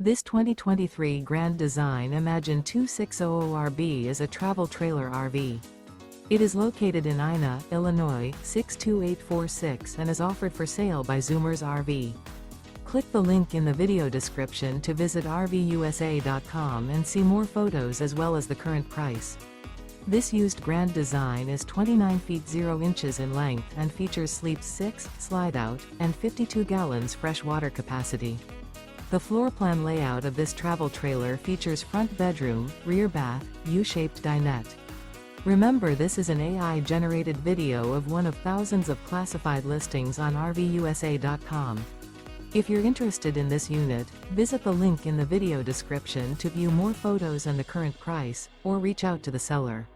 This 2023 Grand Design Imagine 2600RB is a travel trailer RV. It is located in Ina, Illinois, 62846 and is offered for sale by Zoomers RV. Click the link in the video description to visit RVUSA.com and see more photos as well as the current price. This used Grand Design is 29 feet 0 inches in length and features Sleep 6, Slideout, and 52 gallons fresh water capacity. The floor plan layout of this travel trailer features front bedroom, rear bath, U-shaped dinette. Remember, this is an AI-generated video of one of thousands of classified listings on RVUSA.com. If you're interested in this unit, visit the link in the video description to view more photos and the current price, or reach out to the seller.